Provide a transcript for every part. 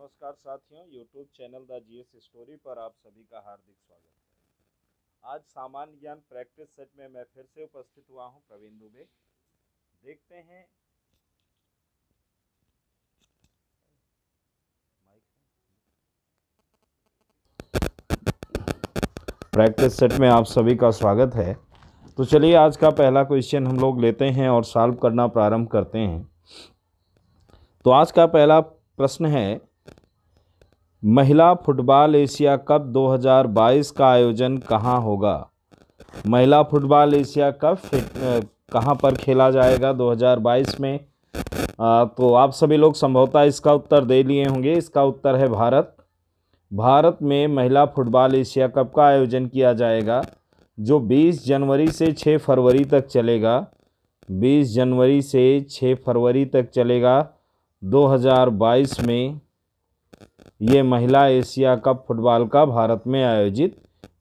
नमस्कार साथियों, YouTube channel the GS story पर आप सभी का हार्दिक स्वागत है। आज सामान्य ज्ञान प्रैक्टिस सेट में मैं फिर से उपस्थित हुआ हूं, प्रवीण दुबे। देखते हैं प्रैक्टिस सेट में आप सभी का स्वागत है। तो चलिए आज का पहला क्वेश्चन हम लोग लेते हैं और सॉल्व करना प्रारंभ करते हैं। तो आज का पहला प्रश्न है, महिला फुटबॉल एशिया कप 2022 का आयोजन कहाँ होगा? महिला फुटबॉल एशिया कप कहाँ पर खेला जाएगा 2022 में? तो आप सभी लोग संभवतः इसका उत्तर दे लिए होंगे। इसका उत्तर है भारत। भारत में महिला फुटबॉल एशिया कप का आयोजन किया जाएगा, जो 20 जनवरी से 6 फरवरी तक चलेगा। 20 जनवरी से 6 फरवरी तक चलेगा 2022 में। ये महिला एशिया कप फुटबॉल का भारत में आयोजित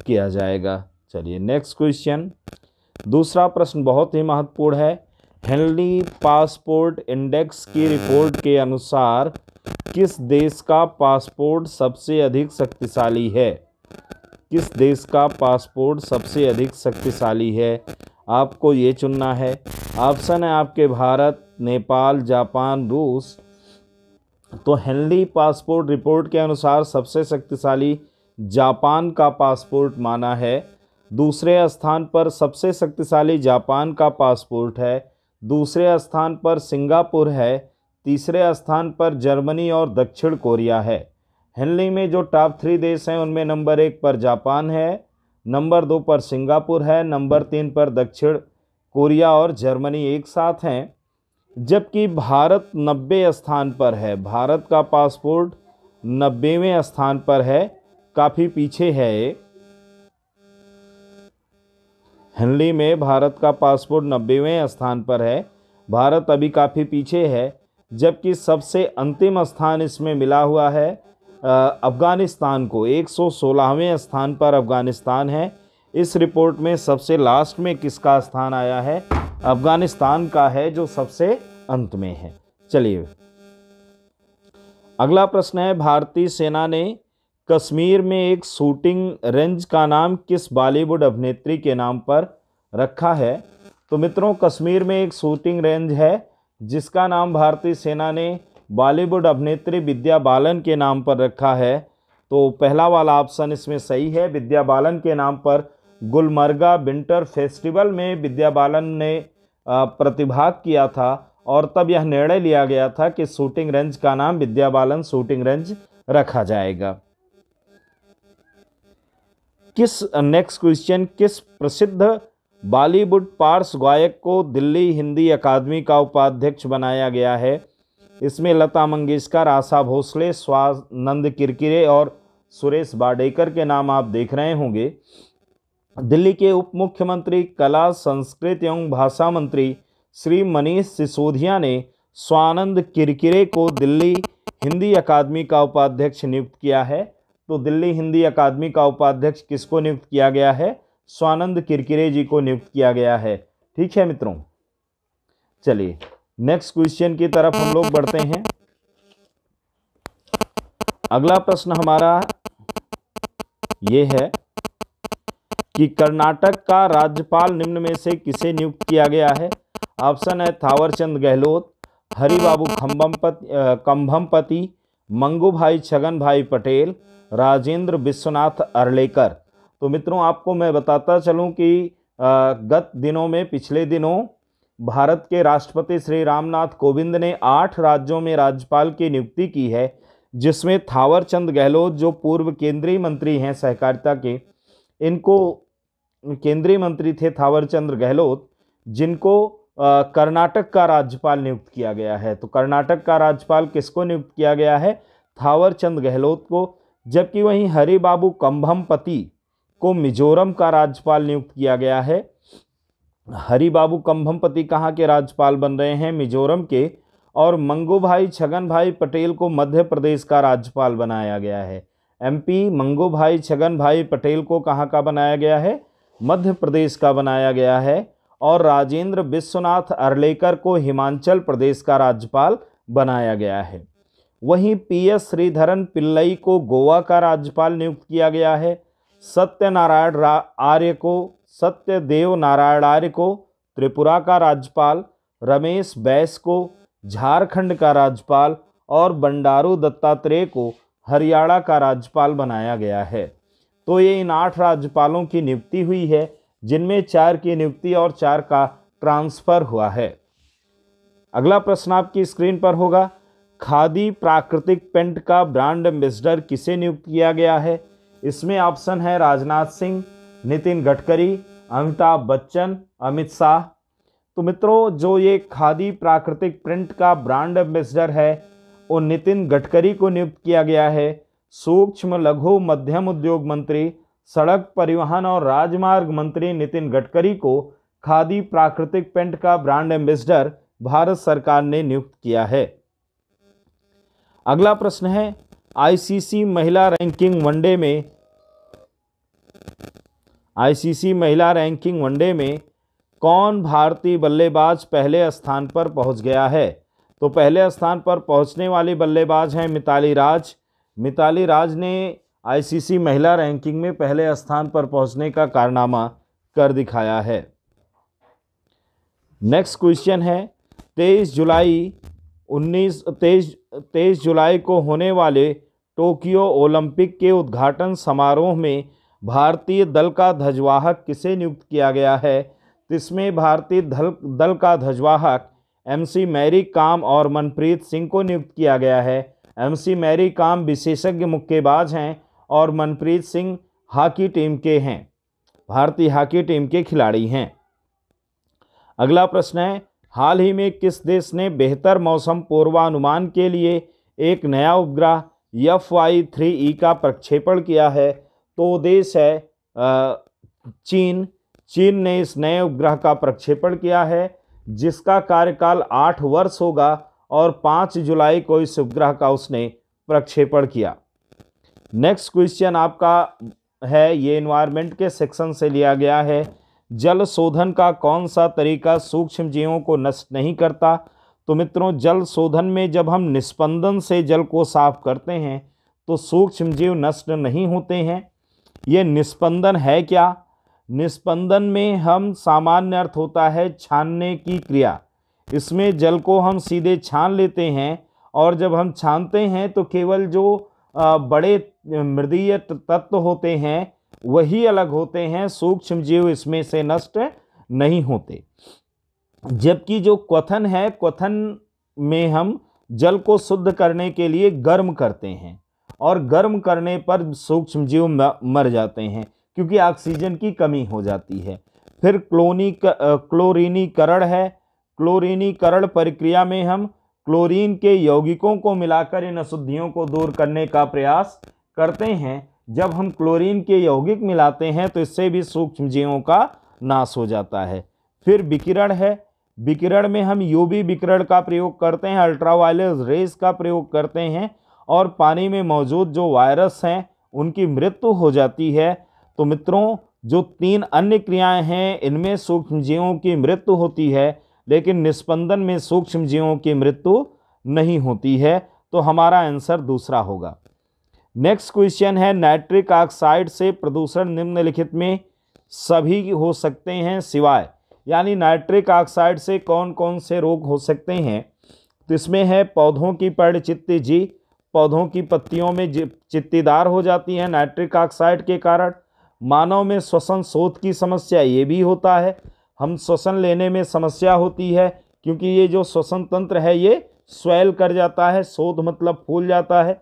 किया जाएगा। चलिए नेक्स्ट क्वेश्चन। दूसरा प्रश्न बहुत ही महत्वपूर्ण है। हेनली पासपोर्ट इंडेक्स की रिपोर्ट के अनुसार किस देश का पासपोर्ट सबसे अधिक शक्तिशाली है? किस देश का पासपोर्ट सबसे अधिक शक्तिशाली है? आपको ये चुनना है। ऑप्शन है आपके भारत, नेपाल, जापान, रूस। तो हेनली पासपोर्ट रिपोर्ट के अनुसार सबसे शक्तिशाली जापान का पासपोर्ट माना है। दूसरे स्थान पर सबसे शक्तिशाली जापान का पासपोर्ट है। दूसरे स्थान पर सिंगापुर है। तीसरे स्थान पर जर्मनी और दक्षिण कोरिया है। हेनली में जो टॉप 3 देश हैं उनमें नंबर 1 पर जापान है, नंबर 2 पर सिंगापुर है, नंबर 3 पर दक्षिण कोरिया और जर्मनी एक साथ हैं। जबकि भारत 90 स्थान पर है। भारत का पासपोर्ट 90वें स्थान पर है, काफ़ी पीछे है। हेनली में भारत का पासपोर्ट 90वें स्थान पर है। भारत अभी काफ़ी पीछे है। जबकि सबसे अंतिम स्थान इसमें मिला हुआ है अफ़गानिस्तान को। 116वें स्थान पर अफ़गानिस्तान है। इस रिपोर्ट में सबसे लास्ट में किसका स्थान आया है? अफ़गानिस्तान का है, जो सबसे अंत में है। चलिए अगला प्रश्न है, भारतीय सेना ने कश्मीर में एक शूटिंग रेंज का नाम किस बॉलीवुड अभिनेत्री के नाम पर रखा है? तो मित्रों, कश्मीर में एक शूटिंग रेंज है जिसका नाम भारतीय सेना ने बॉलीवुड अभिनेत्री विद्या बालन के नाम पर रखा है। तो पहला वाला ऑप्शन इसमें सही है। विद्या बालन के नाम पर गुलमर्गा विंटर फेस्टिवल में विद्या बालन ने प्रतिभाग किया था और तब यह निर्णय लिया गया था कि शूटिंग रेंज का नाम विद्या बालन शूटिंग रेंज रखा जाएगा। नेक्स्ट क्वेश्चन, किस प्रसिद्ध बॉलीवुड पार्श्व गायक को दिल्ली हिंदी अकादमी का उपाध्यक्ष बनाया गया है? इसमें लता मंगेशकर, आशा भोसले, स्वानंद किरकिरे और सुरेश वाडेकर के नाम आप देख रहे होंगे। दिल्ली के उप मुख्यमंत्री, कला, संस्कृति एवं भाषा मंत्री श्री मनीष सिसोदिया ने स्वानंद किरकिरे को दिल्ली हिंदी अकादमी का उपाध्यक्ष नियुक्त किया है। तो दिल्ली हिंदी अकादमी का उपाध्यक्ष किसको नियुक्त किया गया है? स्वानंद किरकिरे जी को नियुक्त किया गया है। ठीक है मित्रों, चलिए नेक्स्ट क्वेश्चन की तरफ हम लोग बढ़ते हैं। अगला प्रश्न हमारा ये है कि कर्नाटक का राज्यपाल निम्न में से किसे नियुक्त किया गया है? ऑप्शन है थावरचंद गहलोत, हरिबाबू कंभमपति, मंगूभाई छगन भाई पटेल, राजेंद्र विश्वनाथ अर्लेकर। तो मित्रों, आपको मैं बताता चलूं कि गत दिनों में, पिछले दिनों भारत के राष्ट्रपति श्री रामनाथ कोविंद ने 8 राज्यों में राज्यपाल की नियुक्ति की है, जिसमें थावरचंद गहलोत जो पूर्व केंद्रीय मंत्री हैं सहकारिता के, इनको केंद्रीय मंत्री थे थावरचंद गहलोत, जिनको कर्नाटक का राज्यपाल नियुक्त किया गया है। तो कर्नाटक का राज्यपाल किसको नियुक्त किया गया है? थावरचंद गहलोत को। जबकि वहीं हरिबाबू कंभमपति को मिजोरम का राज्यपाल नियुक्त किया गया है। हरिबाबू कंभमपति कहाँ के राज्यपाल बन रहे हैं? मिजोरम के। और मंगूभाई छगन भाई पटेल को मध्य प्रदेश का राज्यपाल बनाया गया है। एमपी मंगूभाई छगन भाई पटेल को कहाँ का बनाया गया है? मध्य प्रदेश का बनाया गया है। और राजेंद्र विश्वनाथ अर्लेकर को हिमाचल प्रदेश का राज्यपाल बनाया गया है। वहीं PS श्रीधरन पिल्लई को गोवा का राज्यपाल नियुक्त किया गया है। सत्यदेव नारायण आर्य को त्रिपुरा का राज्यपाल, रमेश बैस को झारखंड का राज्यपाल और बंडारू दत्तात्रेय को हरियाणा का राज्यपाल बनाया गया है। तो ये इन 8 राज्यपालों की नियुक्ति हुई है, जिनमें 4 की नियुक्ति और 4 का ट्रांसफर हुआ है। अगला प्रश्न आपकी स्क्रीन पर होगा, खादी प्राकृतिक पेंट का ब्रांड एम्बेसडर किसे नियुक्त किया गया है? इसमें ऑप्शन है राजनाथ सिंह, नितिन गडकरी, अमिताभ बच्चन, अमित शाह। तो मित्रों, जो ये खादी प्राकृतिक प्रिंट का ब्रांड एम्बेसडर है वो नितिन गडकरी को नियुक्त किया गया है। सूक्ष्म लघु मध्यम उद्योग मंत्री, सड़क परिवहन और राजमार्ग मंत्री नितिन गडकरी को खादी प्राकृतिक पेंट का ब्रांड एम्बेसडर भारत सरकार ने नियुक्त किया है। अगला प्रश्न है, आईसीसी महिला रैंकिंग वनडे में कौन भारतीय बल्लेबाज पहले स्थान पर पहुंच गया है? तो पहले स्थान पर पहुंचने वाली बल्लेबाज हैं मिताली राज। मिताली राज ने आईसीसी महिला रैंकिंग में पहले स्थान पर पहुंचने का कारनामा कर दिखाया है। नेक्स्ट क्वेश्चन है, 23 जुलाई को होने वाले टोक्यो ओलंपिक के उद्घाटन समारोह में भारतीय दल का ध्वजवाहक किसे नियुक्त किया गया है? तो इसमें भारतीय दल का ध्वजवाहक MC मैरी कॉम और मनप्रीत सिंह को नियुक्त किया गया है। MC मैरी कॉम विशेषज्ञ मुक्केबाज हैं और मनप्रीत सिंह हॉकी टीम के हैं, भारतीय हॉकी टीम के खिलाड़ी हैं। अगला प्रश्न है, हाल ही में किस देश ने बेहतर मौसम पूर्वानुमान के लिए एक नया उपग्रह FY-3E का प्रक्षेपण किया है? तो देश है चीन। चीन ने इस नए उपग्रह का प्रक्षेपण किया है, जिसका कार्यकाल 8 वर्ष होगा और 5 जुलाई को इस उपग्रह का उसने प्रक्षेपण किया। नेक्स्ट क्वेश्चन आपका है, ये एनवायरनमेंट के सेक्शन से लिया गया है। जल शोधन का कौन सा तरीका सूक्ष्म जीवों को नष्ट नहीं करता? तो मित्रों, जल शोधन में जब हम निस्पंदन से जल को साफ करते हैं तो सूक्ष्म जीव नष्ट नहीं होते हैं। ये निस्पंदन है क्या? निस्पंदन में हम सामान्य अर्थ होता है छानने की क्रिया। इसमें जल को हम सीधे छान लेते हैं और जब हम छानते हैं तो केवल जो बड़े मृदीय तत्व होते हैं वही अलग होते हैं, सूक्ष्म जीव इसमें से नष्ट नहीं होते। जबकि जो क्वथन है, क्वथन में हम जल को शुद्ध करने के लिए गर्म करते हैं और गर्म करने पर सूक्ष्म जीव मर जाते हैं क्योंकि ऑक्सीजन की कमी हो जाती है। फिर क्लोरीनीकरण है। क्लोरीनीकरण प्रक्रिया में हम क्लोरीन के यौगिकों को मिलाकर इन अशुद्धियों को दूर करने का प्रयास करते हैं। जब हम क्लोरीन के यौगिक मिलाते हैं तो इससे भी सूक्ष्म जीवों का नाश हो जाता है। फिर विकिरण है। विकिरण में हम UV विकिरण का प्रयोग करते हैं, अल्ट्रावायलेट रेज का प्रयोग करते हैं और पानी में मौजूद जो वायरस हैं उनकी मृत्यु हो जाती है। तो मित्रों, जो 3 अन्य क्रियाएं हैं इनमें सूक्ष्म जीवों की मृत्यु होती है, लेकिन निस्पंदन में सूक्ष्म जीवों की मृत्यु नहीं होती है। तो हमारा आंसर दूसरा होगा। नेक्स्ट क्वेश्चन है, नाइट्रिक ऑक्साइड से प्रदूषण निम्नलिखित में सभी हो सकते हैं सिवाय, यानी नाइट्रिक ऑक्साइड से कौन कौन से रोग हो सकते हैं? तो इसमें है पौधों की पर्णचित्ती जी, पौधों की पत्तियों में चित्तीदार हो जाती हैं नाइट्रिक ऑक्साइड के कारण। मानव में श्वसन शोथ की समस्या ये भी होता है, हम श्वसन लेने में समस्या होती है क्योंकि ये जो श्वसन तंत्र है ये स्वेल कर जाता है, शोथ मतलब फूल जाता है।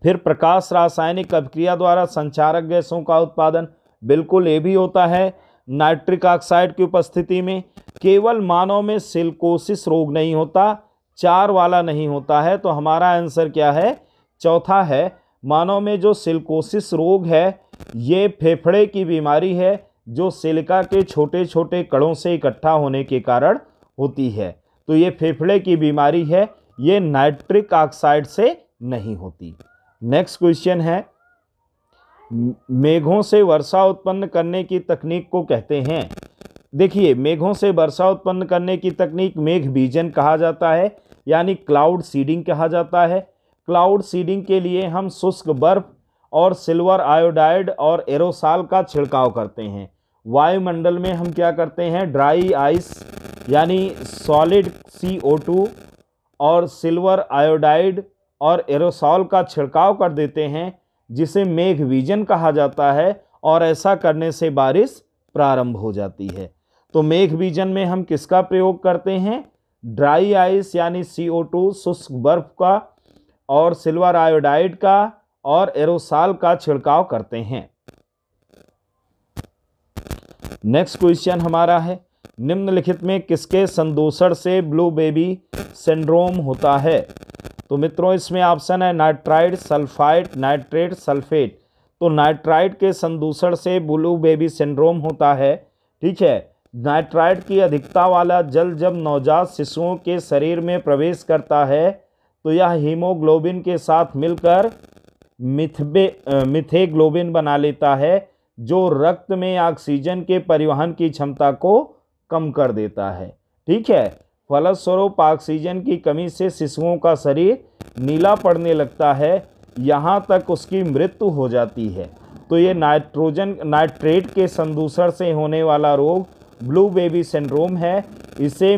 फिर प्रकाश रासायनिक अभिक्रिया द्वारा संचारक गैसों का उत्पादन, बिल्कुल ये भी होता है नाइट्रिक ऑक्साइड की उपस्थिति में। केवल मानव में सिलिकोसिस रोग नहीं होता, 4 वाला नहीं होता है। तो हमारा आंसर क्या है? चौथा है। मानव में जो सिलिकोसिस रोग है ये फेफड़े की बीमारी है जो सिलिका के छोटे छोटे कणों से इकट्ठा होने के कारण होती है। तो ये फेफड़े की बीमारी है, ये नाइट्रिक ऑक्साइड से नहीं होती। नेक्स्ट क्वेश्चन है, मेघों से वर्षा उत्पन्न करने की तकनीक को कहते हैं? देखिए, मेघों से वर्षा उत्पन्न करने की तकनीक मेघ बीजन कहा जाता है। यानी क्लाउड सीडिंग कहा जाता है। क्लाउड सीडिंग के लिए हम शुष्क बर्फ और सिल्वर आयोडाइड और एरोसॉल का छिड़काव करते हैं। वायुमंडल में हम क्या करते हैं, ड्राई आइस यानी सॉलिड CO2 और सिल्वर आयोडाइड और एरोसॉल का छिड़काव कर देते हैं, जिसे मेघ विजन कहा जाता है, और ऐसा करने से बारिश प्रारंभ हो जाती है। तो मेघ विजन में हम किसका प्रयोग करते हैं, ड्राई आइस यानी CO2 शुष्क बर्फ का और सिल्वर आयोडाइड का और एरोसॉल का छिड़काव करते हैं। नेक्स्ट क्वेश्चन हमारा है, निम्नलिखित में किसके संदूषण से ब्लू बेबी सिंड्रोम होता है। तो मित्रों इसमें ऑप्शन है नाइट्राइड, सल्फाइड, नाइट्रेट, सल्फेट। तो नाइट्राइड के संदूषण से ब्लू बेबी सिंड्रोम होता है। ठीक है, नाइट्राइड की अधिकता वाला जल जब नवजात शिशुओं के शरीर में प्रवेश करता है तो यह हीमोग्लोबिन के साथ मिलकर मिथेग्लोबिन बना लेता है, जो रक्त में ऑक्सीजन के परिवहन की क्षमता को कम कर देता है। ठीक है, फलस्वरूप ऑक्सीजन की कमी से शिशुओं का शरीर नीला पड़ने लगता है, यहाँ तक उसकी मृत्यु हो जाती है। तो ये नाइट्रेट के संदूषण से होने वाला रोग ब्लू बेबी सिंड्रोम है। इसे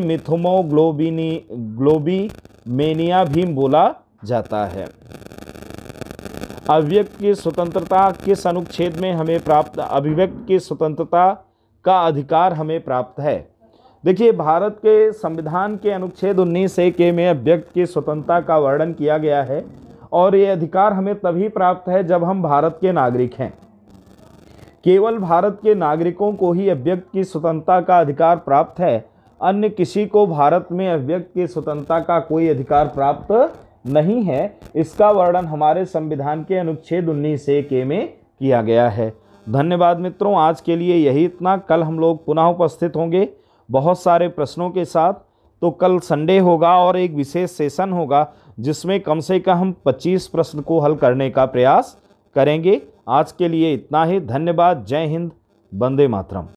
ग्लोबिमेनिया भी बोला जाता है। अभिव्यक्ति की स्वतंत्रता किस अनुच्छेद में हमें प्राप्त, अभिव्यक्ति की स्वतंत्रता का अधिकार हमें प्राप्त है। देखिए, भारत के संविधान के अनुच्छेद 19A में अभिव्यक्ति की स्वतंत्रता का वर्णन किया गया है, और ये अधिकार हमें तभी प्राप्त है जब हम भारत के नागरिक हैं। केवल भारत के नागरिकों को ही अभिव्यक्ति की स्वतंत्रता का अधिकार प्राप्त है, अन्य किसी को भारत में अभिव्यक्ति की स्वतंत्रता का कोई अधिकार प्राप्त नहीं है। इसका वर्णन हमारे संविधान के अनुच्छेद 19A में किया गया है। धन्यवाद मित्रों, आज के लिए यही इतना। कल हम लोग पुनः उपस्थित होंगे बहुत सारे प्रश्नों के साथ। तो कल संडे होगा और एक विशेष सेशन होगा जिसमें कम से कम हम 25 प्रश्न को हल करने का प्रयास करेंगे। आज के लिए इतना ही। धन्यवाद। जय हिंद, वंदे मातरम।